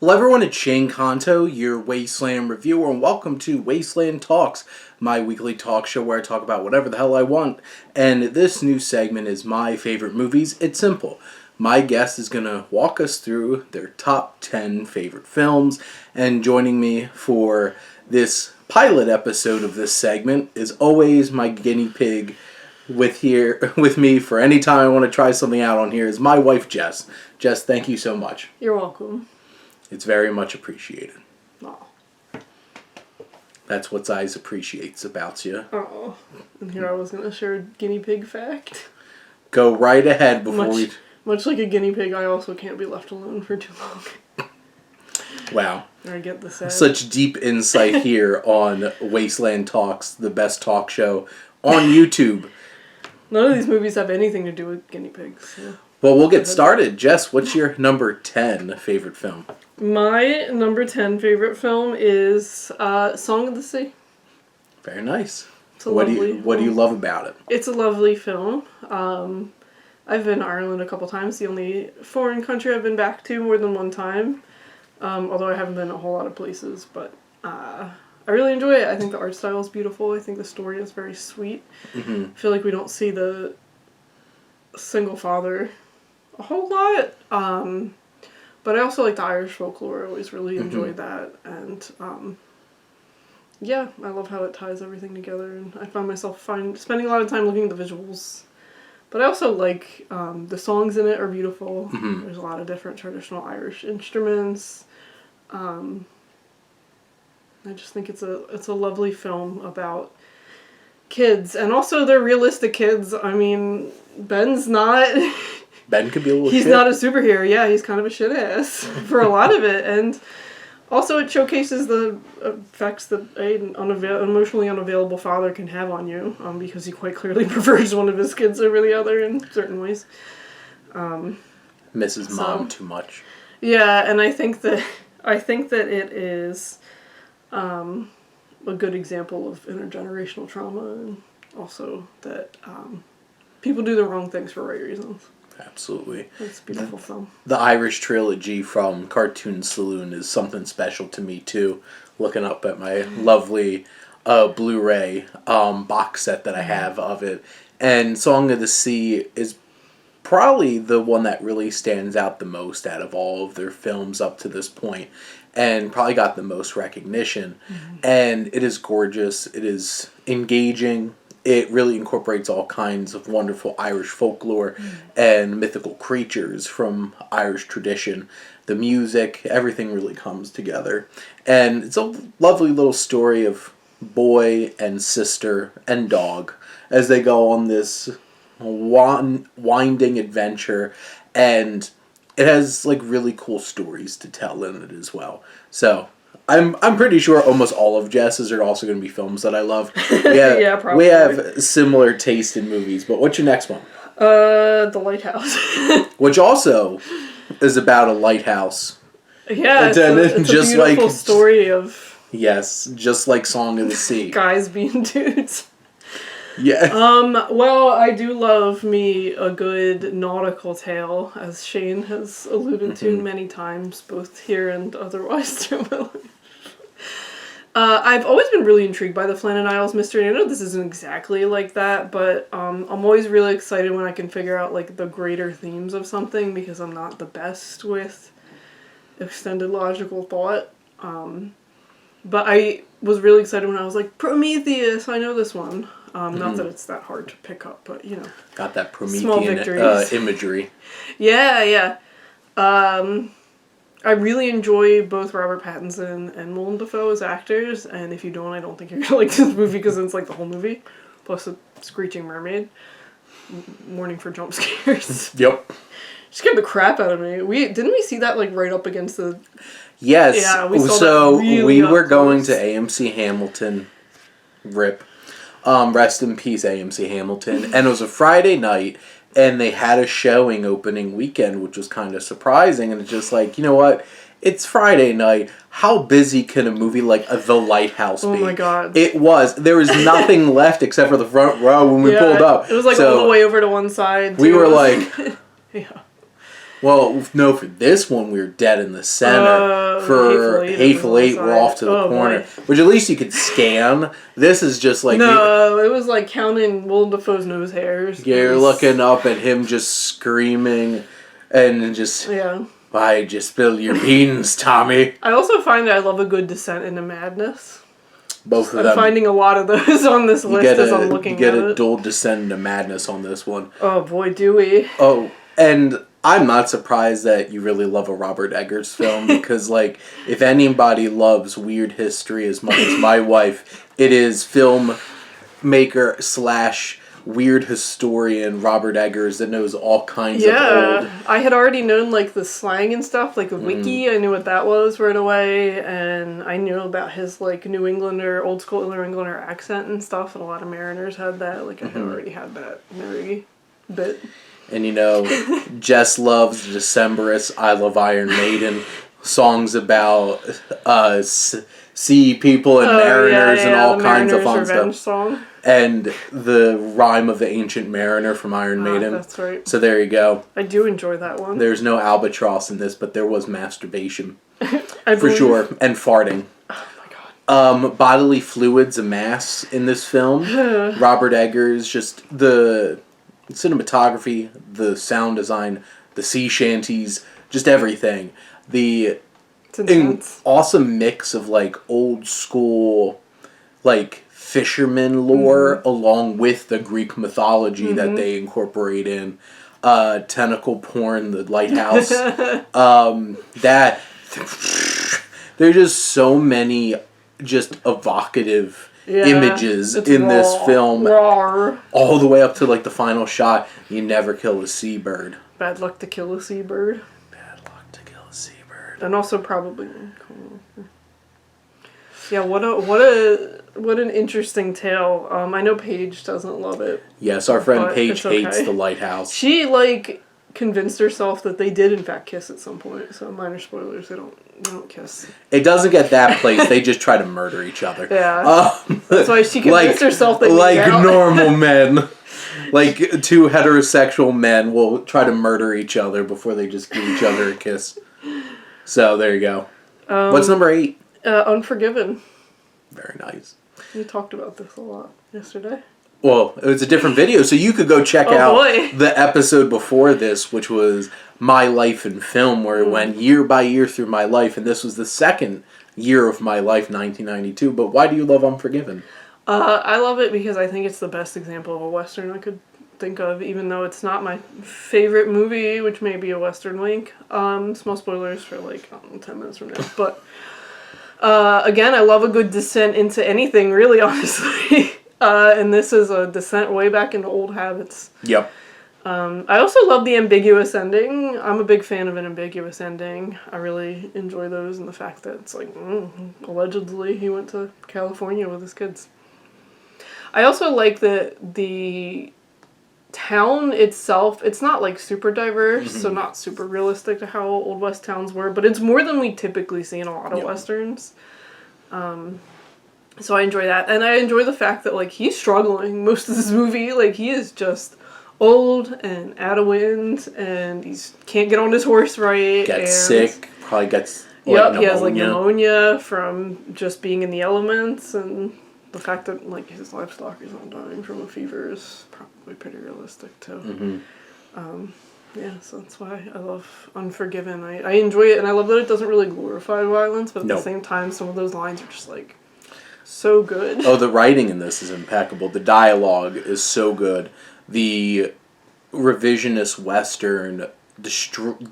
Hello everyone, it's Jess Conto, your Wasteland reviewer, and welcome to Wasteland Talks, my weekly talk show where I talk about whatever the hell I want. And this new segment is my favorite movies. It's simple. My guest is going to walk us through their top 10 favorite films, and joining me for this pilot episode of this segment is always my guinea pig with me for any time I want to try something out on here is my wife Jess. Jess, thank you so much. You're welcome. It's very much appreciated. Oh. That's what Zize appreciates about you. Oh. And here I was going to share a guinea pig fact. Go right ahead before Much like a guinea pig, I also can't be left alone for too long. Wow. I get the sad. Such deep insight here on Wasteland Talks, the best talk show on YouTube. None of these movies have anything to do with guinea pigs. So. Well, we'll get started. Jess, what's your number 10 favorite film? My number 10 favorite film is Song of the Sea. Very nice. What do you love about it? It's a lovely film. I've been to Ireland a couple times. The only foreign country I've been back to more than one time. Although I haven't been a whole lot of places. But I really enjoy it. I think the art style is beautiful. I think the story is very sweet. Mm-hmm. I feel like we don't see the single father a whole lot. But I also like the Irish folklore. I always really enjoyed that. And yeah, I love how it ties everything together. And I found myself spending a lot of time looking at the visuals. But I also like the songs in it are beautiful. Mm-hmm. There's a lot of different traditional Irish instruments. I just think it's a lovely film about kids. And also they're realistic kids. I mean, Ben's not... Ben could be a little He's shit. not a superhero. Yeah, he's kind of a shit ass for a lot of it. And also it showcases the effects that an emotionally unavailable father can have on you, because he quite clearly prefers one of his kids over the other in certain ways. Misses mom too much. Yeah, and I think that it is a good example of intergenerational trauma, and also that people do the wrong things for right reasons. Absolutely. It's a beautiful film. The Irish trilogy from Cartoon Saloon is something special to me too. Looking up at my lovely Blu-ray box set that I have of it. And Song of the Sea is probably the one that really stands out the most out of all of their films up to this point, and probably got the most recognition. Mm-hmm. And it is gorgeous. It is engaging. It really incorporates all kinds of wonderful Irish folklore and mythical creatures from Irish tradition. The music, everything really comes together. And it's a lovely little story of boy and sister and dog as they go on this winding adventure. And it has like really cool stories to tell in it as well. So... I'm pretty sure almost all of Jess's are also going to be films that I love. Yeah, probably. We have similar taste in movies, but what's your next one? The Lighthouse. Which also is about a lighthouse. Yeah, it's a beautiful story of... Yes, just like Song of the Sea. Guys being dudes. Yeah. Well, I do love me a good nautical tale, as Shane has alluded to many times, both here and otherwise through my life. I've always been really intrigued by the Flannan Isles mystery. I know this isn't exactly like that, but I'm always really excited when I can figure out like the greater themes of something, because I'm not the best with extended logical thought. But I was really excited when I was like, Prometheus, I know this one. Not that it's that hard to pick up, but you know. Got that Promethean imagery. Yeah. I really enjoy both Robert Pattinson and Willem Dafoe as actors, and if you don't, I don't think you're gonna like this movie because it's like the whole movie, plus a screeching mermaid. Warning for jump scares. Yep. Scared the crap out of me. Didn't we see that like right up against the... Yes. Yeah, we saw so that really we were close. going to AMC Hamilton. RIP. Rest in peace, AMC Hamilton. And it was a Friday night, and they had a showing opening weekend, which was kind of surprising. And it's just like, you know what? It's Friday night. How busy can a movie like The Lighthouse be? Oh my god. It was. There was nothing left except for the front row when we pulled up. It was like all the way over to one side. We were like... Yeah. Well, no, for this one, we were dead in the center. For Hateful Eight, we're off to the corner. Boy. Which at least you could scan. This is just like... No, it was like counting Willem Dafoe's nose hairs. Yeah, you're looking up at him just screaming and just... Yeah. Why'd you spill your beans, Tommy? I also find that I love a good descent into madness. Both of them. I'm finding a lot of those on this list as I'm looking at it. You get a dual descent into madness on this one. Oh, boy, do we. Oh, and I'm not surprised that you really love a Robert Eggers film because, like, if anybody loves weird history as much as my wife, it is filmmaker / weird historian Robert Eggers that knows all kinds of old... Yeah, I had already known, like, the slang and stuff, like the wiki, I knew what that was right away, and I knew about his, like, New Englander, old school New Englander accent and stuff, and a lot of Mariners had that, like, I had already had that very bit. And, you know, Jess loves The Decemberists, I love Iron Maiden, songs about sea people and mariners and all kinds of fun stuff. Song. And the Rime of the Ancient Mariner from Iron Maiden. That's right. So there you go. I do enjoy that one. There's no albatross in this, but there was masturbation. For sure. And farting. Oh my god. Bodily fluids amass in this film. Robert Eggers, just the cinematography, the sound design, the sea shanties, just everything. The awesome mix of, like, old school, like, fisherman lore along with the Greek mythology that they incorporate in. Tentacle porn, the lighthouse. There's just so many just evocative images in this film. All the way up to, like, the final shot. You never kill a seabird. Bad luck to kill a seabird. And also probably... Yeah, what an interesting tale. I know Paige doesn't love it. Yes, our friend Paige hates The Lighthouse. She, like, convinced herself that they did in fact kiss at some point. So minor spoilers, they don't kiss. It doesn't get that place. They just try to murder each other. Yeah. That's why she convinced herself they like normal men. Like, two heterosexual men will try to murder each other before they just give each other a kiss. So there you go. What's number 8? Unforgiven. Very nice. We talked about this a lot yesterday. Well, it was a different video, so you could go check out the episode before this, which was My Life in Film, where it went year by year through my life, and this was the second year of my life, 1992. But why do you love Unforgiven? I love it because I think it's the best example of a Western I could think of, even though it's not my favorite movie, which may be a Western link. Small spoilers for, like, 10 minutes from now. But, again, I love a good descent into anything, really, honestly. And this is a descent way back into old habits. Yep. I also love the ambiguous ending. I'm a big fan of an ambiguous ending. I really enjoy those, and the fact that it's like, allegedly he went to California with his kids. I also like that the town itself, it's not, like, super diverse, so not super realistic to how Old West towns were, but it's more than we typically see in a lot of Westerns. So I enjoy that. And I enjoy the fact that, like, he's struggling most of this movie. Like, he is just old and out of wind, and can't get on his horse right. Gets sick. Probably gets, pneumonia. He has, like, pneumonia from just being in the elements, and the fact that, like, his livestock is not dying from a fever is probably pretty realistic, too. Yeah, so that's why I love Unforgiven. I enjoy it, and I love that it doesn't really glorify violence, but at the same time, some of those lines are just, like, so good. Oh, the writing in this is impeccable. The dialogue is so good. The revisionist Western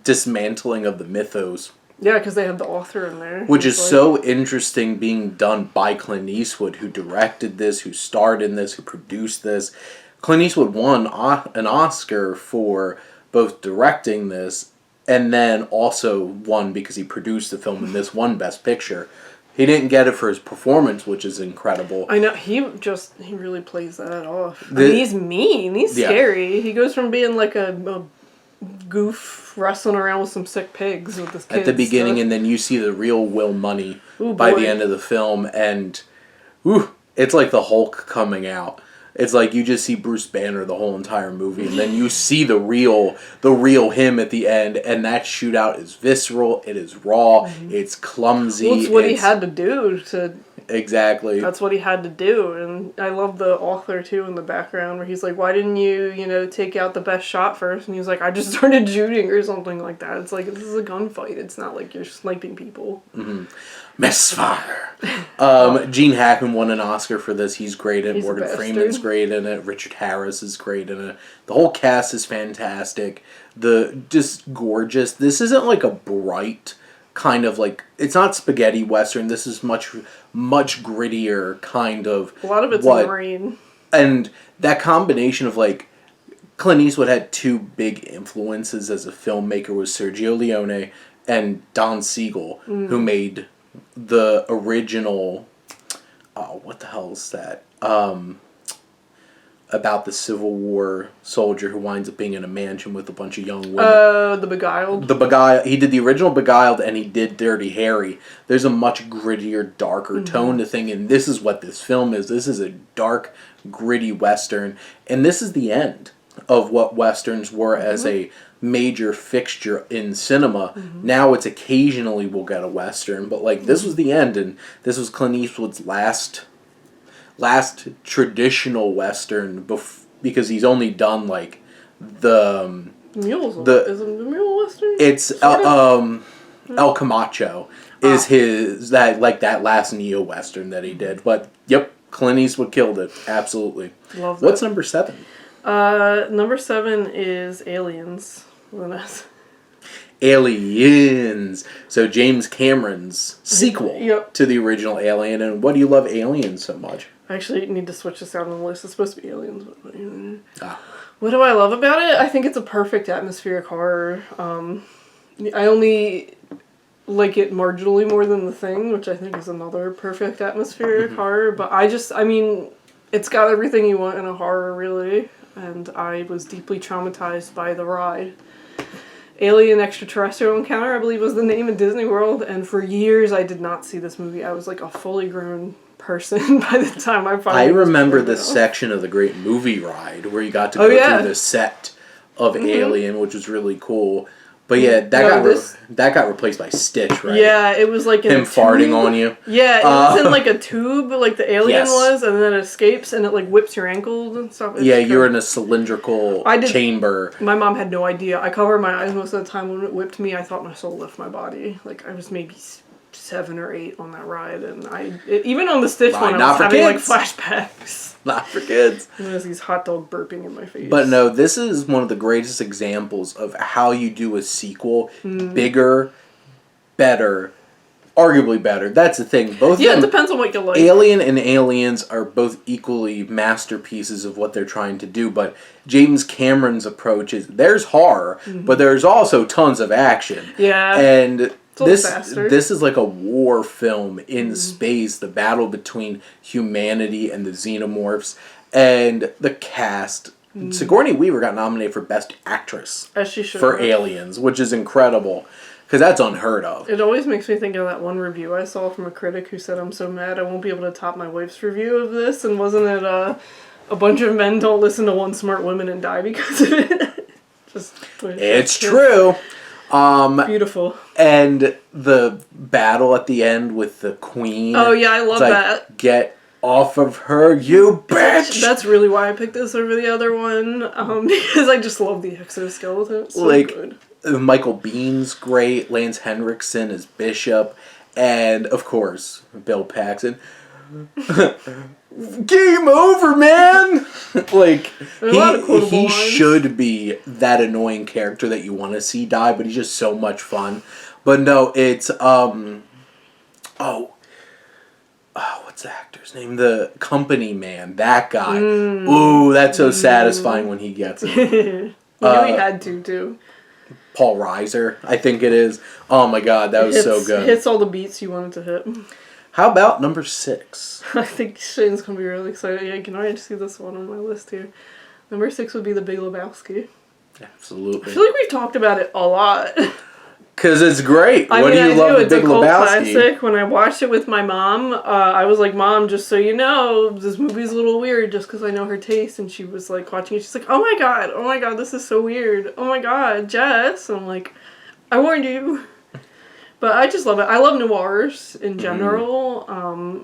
dismantling of the mythos. Yeah, because they have the author in there. Which is so interesting, being done by Clint Eastwood, who directed this, who starred in this, who produced this. Clint Eastwood won an Oscar for both directing this, and then also won because he produced the film, and this won Best Picture. He didn't get it for his performance, which is incredible. I know, he really plays that off. I mean, he's mean, he's scary. He goes from being like a goof wrestling around with some sick pigs with his kids. At the beginning, and then you see the real Will Money by the end of the film, and it's like the Hulk coming out. It's like you just see Bruce Banner the whole entire movie, and then you see the real him at the end, and that shootout is visceral, it is raw, it's clumsy. Well, it's what he had to do to... Exactly. That's what he had to do, and I love the author, too, in the background, where he's like, why didn't you, take out the best shot first? And he was like, I just started shooting, or something like that. It's like, this is a gunfight. It's not like you're sniping people. Mm-hmm. Misfire. Gene Hackman won an Oscar for this. He's great in it. Morgan Freeman's great in it. Richard Harris is great in it. The whole cast is fantastic. Just gorgeous. This isn't like a bright... kind of like, it's not spaghetti western. This is much grittier kind of. A lot of it's in green. And that combination of like, Clint Eastwood had two big influences as a filmmaker was Sergio Leone and Don Siegel, who made the original. Oh, what the hell is that? About the Civil War soldier who winds up being in a mansion with a bunch of young women. The Beguiled? He did the original Beguiled, and he did Dirty Harry. There's a much grittier, darker tone to thing, and this is what this film is. This is a dark, gritty Western, and this is the end of what Westerns were as a major fixture in cinema. Now it's occasionally we'll get a Western, but like this was the end, and this was Clint Eastwood's last traditional Western because he's only done like the Mule's is it the Mule Western? It's El Camacho is his that last neo Western that he did. But yep, Clint Eastwood killed it. Absolutely. Love that. What's number 7? Number 7 is Aliens. Aliens. So James Cameron's sequel to the original Alien. And what do you love Aliens so much? I actually need to switch this out on the list. It's supposed to be Aliens. What do I love about it? I think it's a perfect atmospheric horror. I only like it marginally more than The Thing, which I think is another perfect atmospheric horror. But it's got everything you want in a horror, really. And I was deeply traumatized by the ride. Alien Extraterrestrial Encounter, I believe, was the name in Disney World. And for years, I did not see this movie. I was like a fully grown person by the time I finally... I remember this section of the Great Movie Ride where you got to go through the set of Alien, which was really cool. But yeah, that got replaced by Stitch, right? Yeah, it was like in him farting on you. Yeah, it was in like a tube, like the alien was, and then it escapes and it like whips your ankles and stuff. You're in a cylindrical chamber. My mom had no idea. I covered my eyes most of the time when it whipped me. I thought my soul left my body. Like I was maybe 7 or 8 on that ride, and even on the Stitch one, I was having like flashbacks. Not for kids. And there's these hot dog burping in my face. But no, this is one of the greatest examples of how you do a sequel. Bigger, better, arguably better. That's the thing. Both of them, it depends on what you like. Alien and Aliens are both equally masterpieces of what they're trying to do, but James Cameron's approach is there's horror, but there's also tons of action. Yeah. And this is like a war film in space, the battle between humanity and the xenomorphs, and the cast. Sigourney Weaver got nominated for Best Actress as she should for Aliens, which is incredible because that's unheard of. It always makes me think of that one review I saw from a critic who said, "I'm so mad I won't be able to top my wife's review of this," and wasn't it a bunch of men don't listen to one smart woman and die because of it? It's true. Beautiful. And the battle at the end with the queen. Oh yeah, I love that. Get off of her, you bitch! That's really why I picked this over the other one, because I just love the exoskeleton. It's so good. Michael Bihn's great, Lance Henriksen as Bishop, and of course, Bill Paxton. Game over, man! He should be that annoying character that you want to see die, but he's just so much fun. But no, it's what's the actor's name? The Company Man, that guy. Ooh, that's so satisfying when he gets it. You knew he had to, too. Paul Reiser, I think it is. Oh my god, that was so good. Hits all the beats you wanted to hit. How about number 6? I think Shane's going to be really excited. Yeah, I can already see this one on my list here. Number 6 would be The Big Lebowski. Absolutely. I feel like we've talked about it a lot. Because it's great. I What mean, do you I love do. the It's a Big cult Lebowski? classic. When I watched it with my mom, I was like, Mom, just so you know, this movie's a little weird just because I know her taste. And she was like watching it. She's like, oh my God, this is so weird. Oh my God, Jess. I'm like, I warned you. But I just love it. I love noirs in general.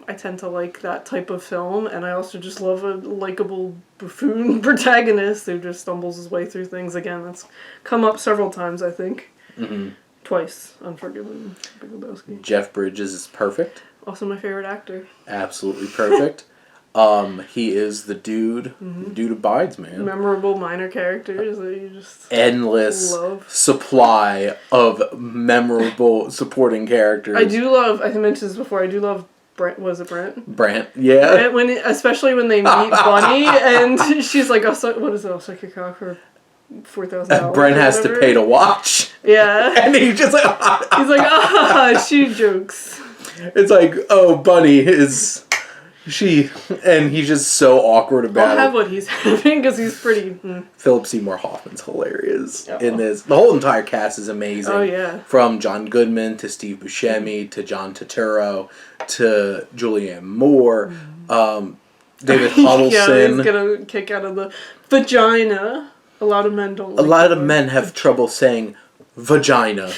I tend to like that type of film. And I also just love a likable buffoon protagonist who just stumbles his way through things. Again, that's come up several times, I think. Mm-hmm. Twice. Unforgiven. Big Lebowski. Jeff Bridges is perfect. Also my favorite actor. Absolutely perfect. He is the dude. Dude abides, man. Memorable minor characters that you just Endless love. supply of memorable supporting characters. I do love, I mentioned this before, I do love Brent, was it Brent? Brent, yeah. Brent, especially when they meet Bunny and she's like, what is it, I'll suck your cock for $4,000. Brent has to pay to watch. Yeah. And he's just like, He's like, she jokes. It's like, oh, Bunny is... and he's just so awkward about I'll have what he's having because he's pretty. Philip Seymour Hoffman's hilarious in this. The whole entire cast is amazing. Oh, yeah. From John Goodman to Steve Buscemi to John Turturro to Julianne Moore, David Huddleston. Yeah, he's gonna kick out of the vagina. A lot of men don't. A lot of men have trouble saying vagina.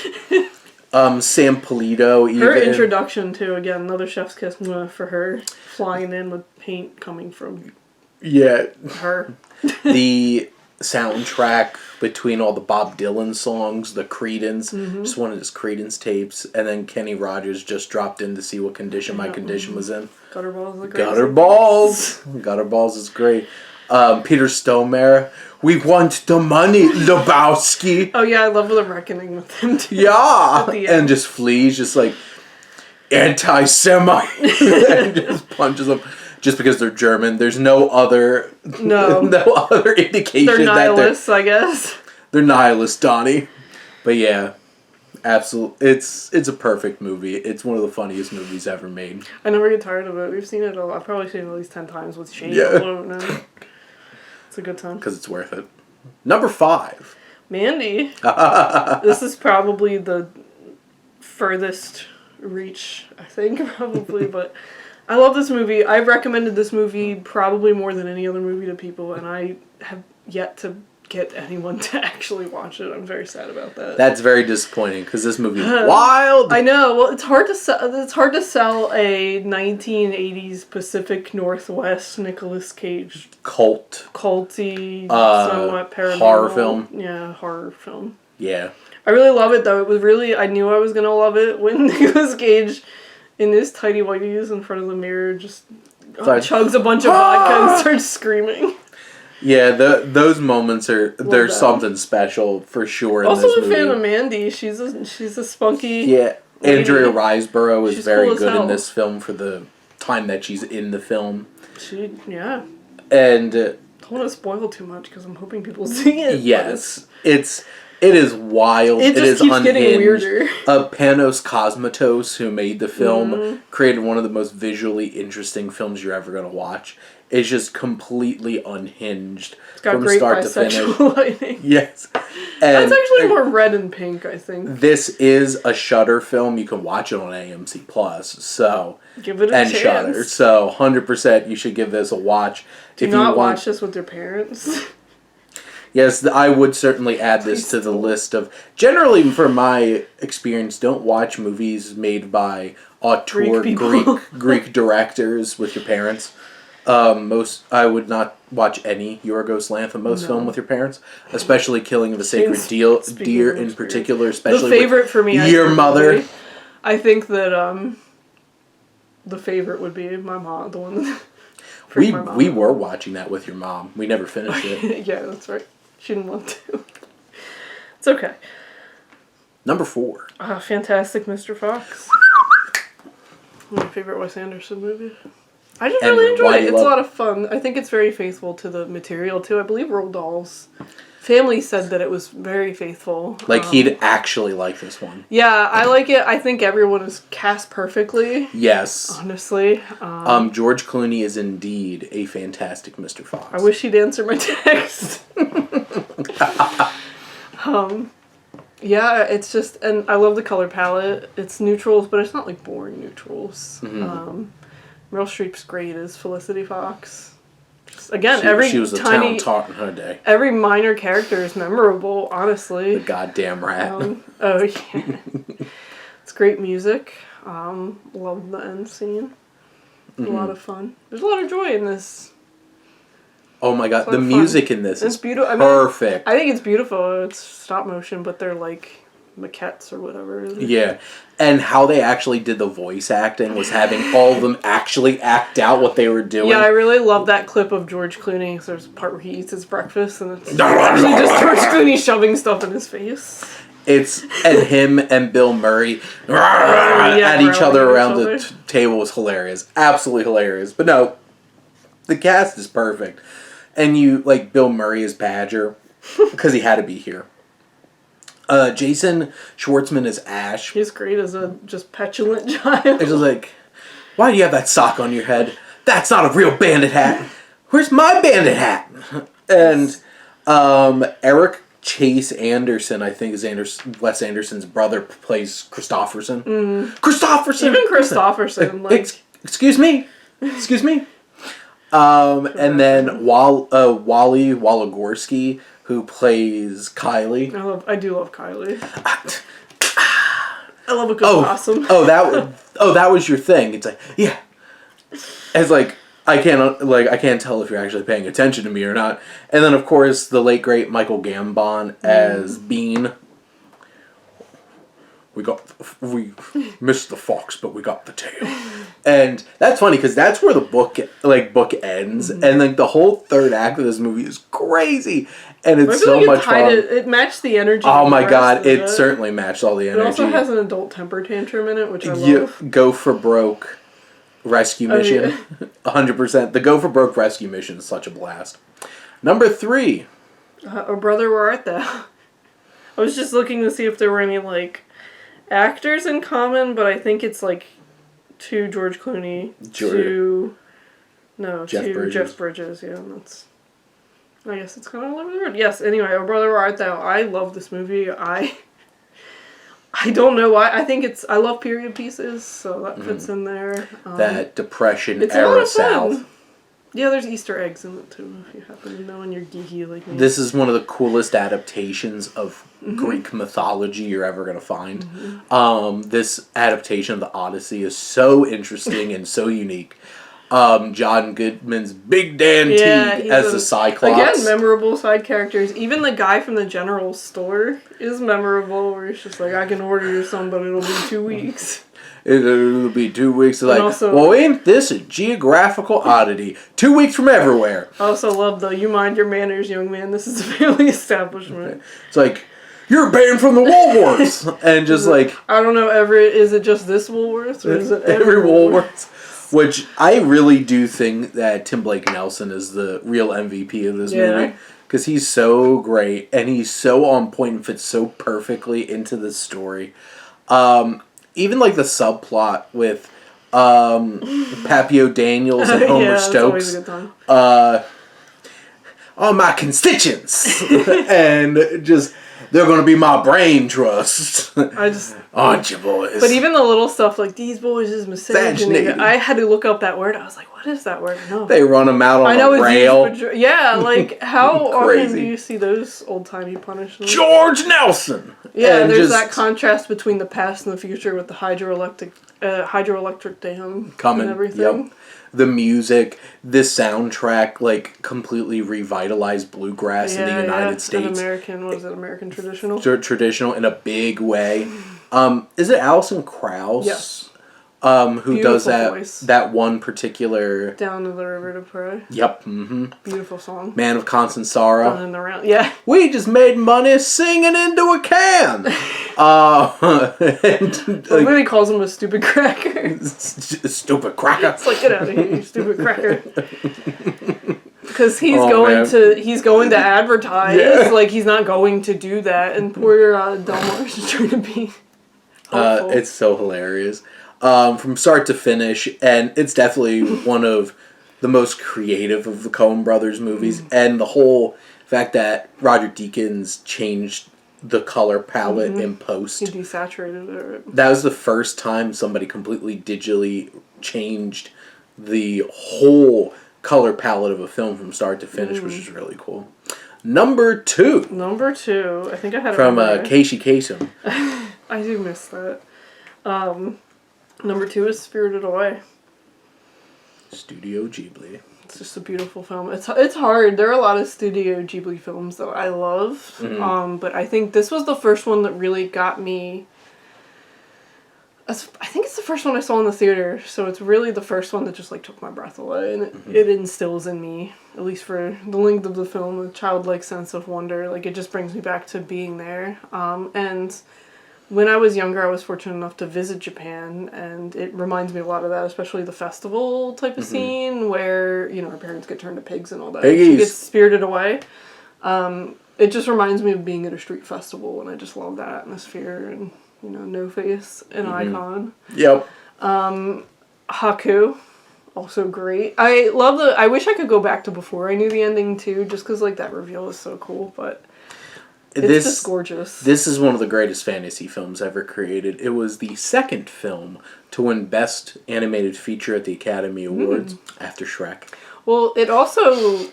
Sam Polito, even. Her introduction to, again, another chef's kiss for her, flying in with paint coming from her. The soundtrack between all the Bob Dylan songs, the Creedence, just one of his Creedence tapes, and then Kenny Rogers just dropped in to see what condition my condition was in. Gutterballs is great. Gutterballs is great. Peter Stormare. We want the money, Lebowski. Oh yeah, I love the reckoning with him too. Yeah, and just flees, just like anti-Semite, and just punches them. Just because they're German, there's no other indication they're nihilists, I guess. They're nihilists, Donnie. But yeah, absolutely, it's a perfect movie. It's one of the funniest movies ever made. I never get tired of it. We've seen it. I've probably seen it at least 10 times with Shane alone. And it's a good time. Because it's worth it. Number 5. Mandy. This is probably the furthest reach, I think, probably, but I love this movie. I've recommended this movie probably more than any other movie to people, and I have yet to get anyone to actually watch it. I'm very sad about that. That's very disappointing because this movie is wild. I know. Well, it's hard to sell a 1980s Pacific Northwest Nicolas Cage culty, somewhat paranormal horror film. Yeah, horror film. Yeah. I really love it though. It was really, I knew I was gonna love it when Nicolas Cage in his tidy whities in front of the mirror just chugs a bunch of vodka and starts screaming. Yeah, those moments there's something special for sure. Also, in this movie. Fan of Mandy. She's a spunky. Yeah, lady. Andrea Riseborough is very cool good in this film for the time that she's in the film. And don't want to spoil too much because I'm hoping people see it. Yes, it is wild. It just keeps getting weirder. Panos Cosmatos, who made the film, created one of the most visually interesting films you're ever going to watch. It's just completely unhinged from start to finish. Lighting. Yes. That's actually more red and pink, I think. This is a Shudder film. You can watch it on AMC Plus. So give it a chance. Shudder. So 100% you should give this a watch. Do not watch this with your parents. Yes, I would certainly add this to the list of... Generally, from my experience, don't watch movies made by auteur Greek directors with your parents. I would not watch any Yorgos Lanthimos film with your parents, especially Killing of a Sacred Deer in particular, especially the favorite for me. Your mother. I think that the favorite would be my mom, the one that... We were watching that with your mom. We never finished it. Yeah, that's right. She didn't want to. It's okay. Number 4. Fantastic Mr. Fox. My favorite Wes Anderson movie. I just really enjoy it. It's a lot of fun. I think it's very faithful to the material, too. I believe Roald Dahl's family said that it was very faithful. Like, he'd actually like this one. Yeah, I like it. I think everyone is cast perfectly. Yes. Honestly. George Clooney is indeed a fantastic Mr. Fox. I wish he'd answer my text. Yeah, it's just, and I love the color palette. It's neutrals, but it's not like boring neutrals. Meryl Streep's great as Felicity Fox. Just, again, She was a talent taught in her day. Every minor character is memorable, honestly. The goddamn rat. Oh yeah, it's great music. Love the end scene. A lot of fun. There's a lot of joy in this. Oh my god, the music in this is beautiful. Perfect. I think it's beautiful. It's stop motion, but they're like maquettes or whatever. Yeah, and how they actually did the voice acting was having all of them actually act out what they were doing. Yeah, I really love that clip of George Clooney. So there's a part where he eats his breakfast, and it's actually just George Clooney shoving stuff in his face. And him and Bill Murray at each other around the table was hilarious. Absolutely hilarious. But no, the cast is perfect. And you, like, Bill Murray as Badger, because he had to be here. Jason Schwartzman as Ash. He's great as a just petulant child. It's just like, why do you have that sock on your head? That's not a real bandit hat. Where's my bandit hat? And Eric Chase Anderson, I think, is Wes Anderson's brother, plays Christopherson. Christopherson! Even Christopherson, like... Excuse me? And then Wally Waligorski, who plays Kylie. I do love Kylie. I love a good possum. That was your thing. It's like, yeah. It's like, I can't tell if you're actually paying attention to me or not. And then, of course, the late great Michael Gambon as Bean. We missed the fox, but we got the tail. And that's funny because that's where the book ends, and like the whole third act of this movie is crazy, and it's so much fun. It matched the energy. Oh my god, it certainly matched all the energy. It also has an adult temper tantrum in it, which I love. Go for broke rescue mission, 100%. The go for broke rescue mission is such a blast. Number 3. Oh brother, where art thou? I was just looking to see if there were any like actors in common, but I think it's like 2 George Clooney, 2 Jeff Bridges. Yeah, that's. I guess it's kind of all over the road. Yes. Anyway, Oh Brother, Where Art Thou? I love this movie. I don't know why. I think I love period pieces, so that fits in there. That Depression era South. Yeah, there's Easter eggs in it too, if you happen to know and you're geeky like me. This is one of the coolest adaptations of Greek mythology you're ever going to find. This adaptation of the Odyssey is so interesting and so unique. John Goodman's Big Dan Teague as the Cyclops. Again, memorable side characters. Even the guy from the general store is memorable, where he's just like, I can order you some, but it'll be 2 weeks. It'll be 2 weeks. Like, also, well, ain't this a geographical oddity? 2 weeks from everywhere. I also love the, you mind your manners, young man. This is a family establishment. It's like, you're banned from the Woolworths. And just like... I don't know, is it just this Woolworths? Or is it every Woolworths? Which I really do think that Tim Blake Nelson is the real MVP of this movie. Because he's so great. And he's so on point and fits so perfectly into this story. Even like the subplot with Papio Daniels and Homer Stokes. That's always a good time. Oh, my constituents. And just, they're going to be my brain trust. Aren't you, boys? But even the little stuff like, these boys is misogyny. I had to look up that word. I was like, what is that word? No. They run them out on a rail. Like, how often do you see those old-timey punishments? George Nelson! Yeah, and there's that contrast between the past and the future with the hydroelectric dam coming and everything. Yep. The music, this soundtrack, like, completely revitalized bluegrass in the United States. American traditional? Traditional in a big way. Is it Alison Krauss? Yes. Who Beautiful does voice. that one particular... Down to the River to Pray. Yep. Mm-hmm. Beautiful song. Man of Constant Sorrow. Running around. Yeah. We just made money singing into a can. Everybody calls him a stupid cracker. Stupid cracker. It's like, get out of here, you stupid cracker. Because he's going to advertise. Yeah. Like, he's not going to do that. And poor Delmar's just trying to be helpful. It's so hilarious. From start to finish, and it's definitely one of the most creative of the Coen Brothers movies, and the whole fact that Roger Deakins changed the color palette in post. He desaturated it. That was the first time somebody completely digitally changed the whole color palette of a film from start to finish, which is really cool. Number 2. I think I had it from right. Casey Kasem. I do miss that. Number 2 is Spirited Away. Studio Ghibli. It's just a beautiful film. It's hard. There are a lot of Studio Ghibli films that I love, but I think this was the first one that really got me. I think it's the first one I saw in the theater, so it's really the first one that just like took my breath away, and it instills in me, at least for the length of the film, a childlike sense of wonder. Like it just brings me back to being there. And when I was younger, I was fortunate enough to visit Japan, and it reminds me a lot of that, especially the festival type of scene where, you know, our parents get turned to pigs and all that. Piggies. She gets spirited away. It just reminds me of being at a street festival, and I just love that atmosphere, and, you know, No Face, an icon. Yep. Haku, also great. I wish I could go back to before I knew the ending, too, just because, like, that reveal is so cool, but... It's just gorgeous. This is one of the greatest fantasy films ever created. It was the second film to win Best Animated Feature at the Academy Awards after Shrek. Well, it also...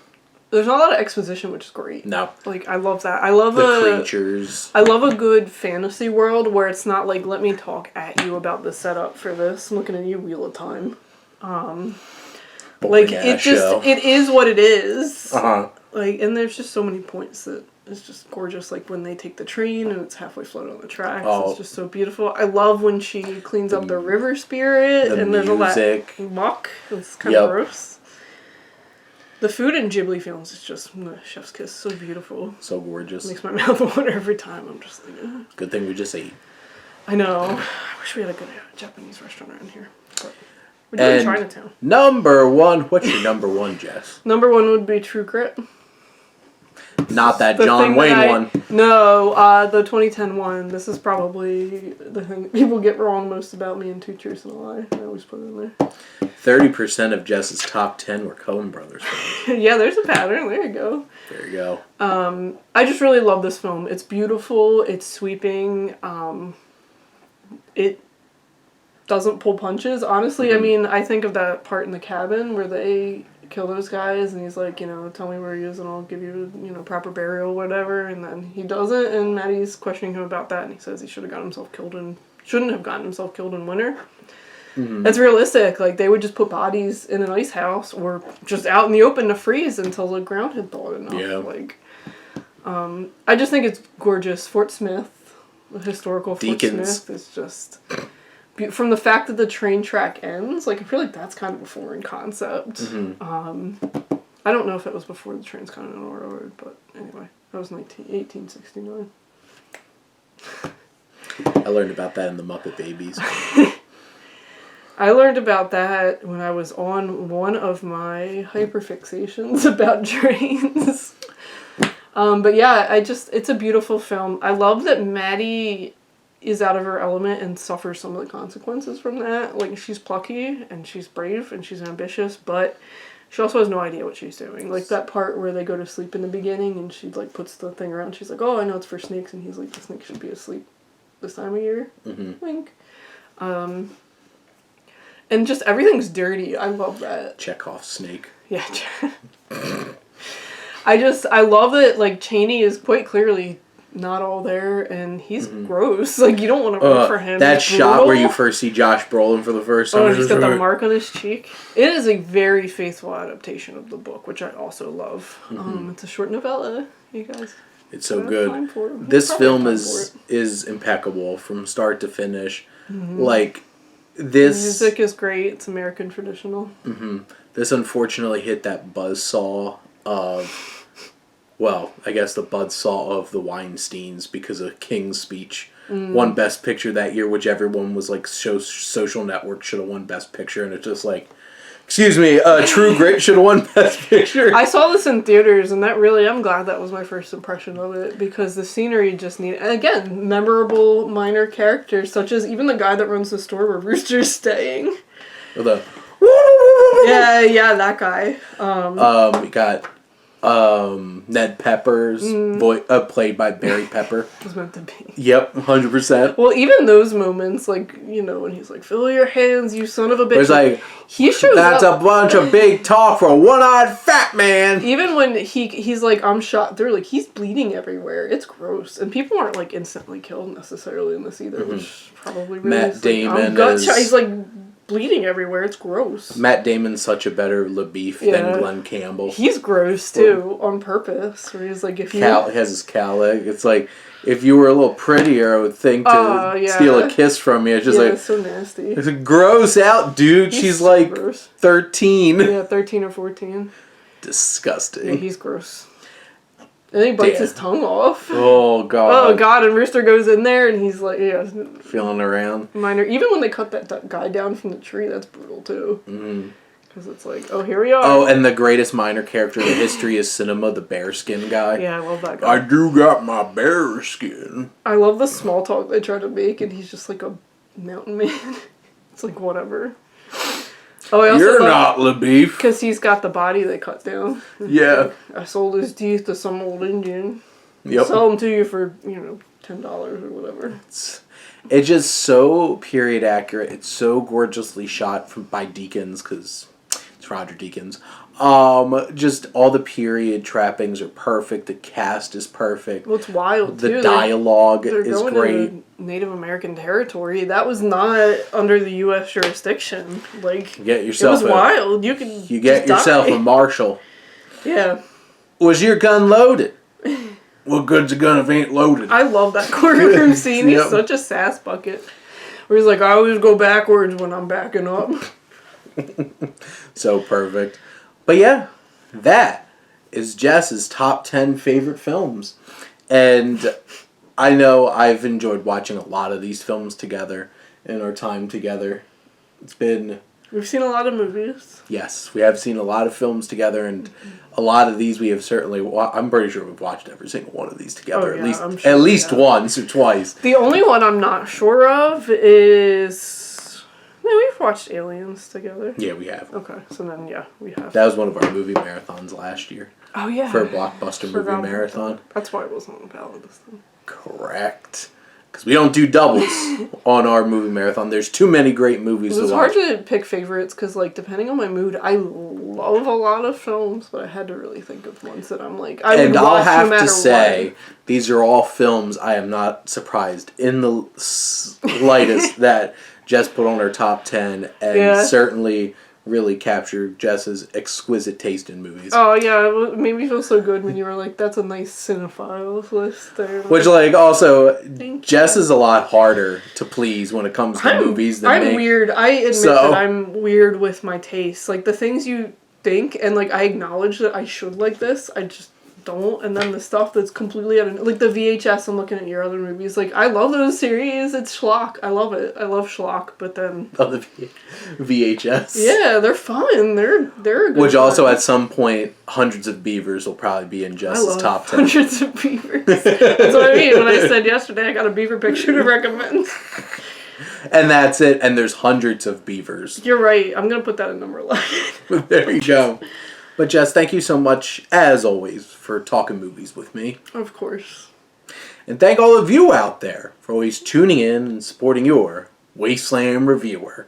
There's not a lot of exposition, which is great. No. Like, I love that. I love the creatures. I love a good fantasy world where it's not like, let me talk at you about the setup for this. I'm looking at you, Wheel of Time. Like, it just... It is what it is. Like, and there's just so many points that... It's just gorgeous, like when they take the train and it's halfway floated on the tracks. It's just so beautiful. I love when she cleans up the river spirit and there's all that muck. It's kind of gross. The food in Ghibli films is just chef's kiss. So beautiful. So gorgeous. It makes my mouth water every time. I'm just like, Good thing we just ate. I know. I wish we had a good Japanese restaurant around here. But we're doing Chinatown. Number 1. What's your number 1, Jess? Number 1 would be True Grit. Not that John Wayne one. No, the 2010 one. This is probably the thing that people get wrong most about me in Two Truths and a Lie. I always put it in there. 30% of Jess's top 10 were Coen Brothers films. Yeah, there's a pattern. There you go. There you go. I just really love this film. It's beautiful. It's sweeping. It doesn't pull punches. Honestly, I mean, I think of that part in the cabin where they kill those guys and he's like, you know, tell me where he is and I'll give you, you know, proper burial or whatever, and then he doesn't, and Maddie's questioning him about that and he says he shouldn't have gotten himself killed in winter. That's realistic. Like, they would just put bodies in an ice house or just out in the open to freeze until the ground had thawed enough. Yeah. Like, I just think it's gorgeous. Fort Smith, the historical Fort Smith is just... From the fact that the train track ends, like, I feel like that's kind of a foreign concept. I don't know if it was before the Transcontinental Railroad, but anyway, that was 1869. I learned about that in the Muppet Babies. I learned about that when I was on one of my hyperfixations about trains. But yeah, it's a beautiful film. I love that Maddie is out of her element and suffers some of the consequences from that. Like, she's plucky and she's brave and she's ambitious, but she also has no idea what she's doing. Like, that part where they go to sleep in the beginning and she, like, puts the thing around. She's like, oh, I know it's for snakes. And he's like, the snake should be asleep this time of year. Wink. And just everything's dirty. I love that. Chekhov's snake. Yeah. I love that, like, Chaney is quite clearly not all there, and he's gross. Like, you don't want to root for him. That shot where you first see Josh Brolin for the first time. Oh, he's got the mark on his cheek. It is a very faithful adaptation of the book, which I also love. It's a short novella, you guys. It's so good. This film is impeccable from start to finish. Like, this... The music is great. It's American traditional. This unfortunately hit that buzzsaw of... Well, I guess the buzzsaw of the Weinsteins because of King's Speech. Won Best Picture that year, which everyone was like, Social Network should have won Best Picture, and it's just like, excuse me, True Grit should have won Best Picture. I saw this in theaters, and I'm glad that was my first impression of it, because the scenery just needed, and again, memorable minor characters, such as even the guy that runs the store where Rooster's staying. Yeah, yeah, that guy. We got Ned Pepper's played by Barry Pepper. It was meant to be. Yep, 100%. Well, even those moments, like, you know, when he's like, "Fill your hands, you son of a bitch." It's like, he shows that's up. a bunch of big talk for a one-eyed fat man. Even when he's like, "I'm shot," they're like, he's bleeding everywhere. It's gross, and people aren't like instantly killed necessarily in this either, which is probably really Matt Damon he's like bleeding everywhere. It's gross. Matt Damon's such a better LaBeef than Glenn Campbell. He's gross too, on purpose. Where he's like, if you has his cowlick. It's like, if you were a little prettier, I would think to steal a kiss from you. It's just like, it's so nasty. It's like, gross out, dude. She's so like gross. 13. Yeah, 13 or 14. Disgusting. Yeah, he's gross. And then he bites his tongue off. Oh, God. Oh, God. And Rooster goes in there and he's like, feeling around. Minor. Even when they cut that guy down from the tree, that's brutal, too. Because it's like, oh, here we are. Oh, and the greatest minor character in the history of cinema, the bearskin guy. Yeah, I love that guy. I do got my bearskin. I love the small talk they try to make, and he's just like a mountain man. It's like, whatever. Oh, I also You're not LaBeef. Because he's got the body they cut down. Yeah. I sold his teeth to some old Indian. Yep. Sell them to you for, $10 or whatever. It's just so period accurate. It's so gorgeously shot by Deakins, because it's Roger Deakins. Just all the period trappings are perfect. The cast is perfect. Well, it's wild, too. The dialogue is going great. To Native American territory. That was not under the U.S. jurisdiction. Like, get yourself it was wild. You get yourself a marshal. Yeah. Was your gun loaded? What good's a gun if it ain't loaded? I love that courtroom scene. He's such a sass bucket. Where he's like, I always go backwards when I'm backing up. So perfect. But yeah, that is Jess's top 10 favorite films. And I know I've enjoyed watching a lot of these films together in our time together. We've seen a lot of movies. Yes, we have seen a lot of films together, and a lot of these we have certainly I'm pretty sure we've watched every single one of these together, at least once or twice. The only one I'm not sure of is... we've watched Aliens together. Yeah, we have. Okay, so then, we have. That was one of our movie marathons last year. Oh, yeah. For a blockbuster movie marathon. That's why it wasn't on ballot this time. Correct. Because we don't do doubles on our movie marathon. There's too many great movies to watch. It was hard to pick favorites because, depending on my mood, I love a lot of films, but I had to really think of ones that I'm like, I would watch no matter what. These are all films I am not surprised in the slightest that Jess put on her top 10 and certainly really captured Jess's exquisite taste in movies. Oh, yeah. It made me feel so good when you were like, that's a nice cinephiles list there. Which, also, Jess is a lot harder to please when it comes to movies than me. I'm weird. I admit that I'm weird with my tastes. Like, the things you think, and, I acknowledge that I should like this, I just don't. And then the stuff that's completely out of... Like, the VHS, I'm looking at your other movies. Like, I love those series. It's schlock. I love it. I love schlock, but then... Oh, the VHS. Yeah, they're fun. They're a good Which also, at some point, Hundreds of Beavers will probably be in Jess's top 10. Hundreds of Beavers. That's what I mean. When I said yesterday I got a beaver picture to recommend. And that's it. And there's hundreds of beavers. You're right. I'm going to put that in number 11. There you go. But Jess, thank you so much, as always, for talking movies with me. Of course. And thank all of you out there for always tuning in and supporting your Wasteland Reviewer.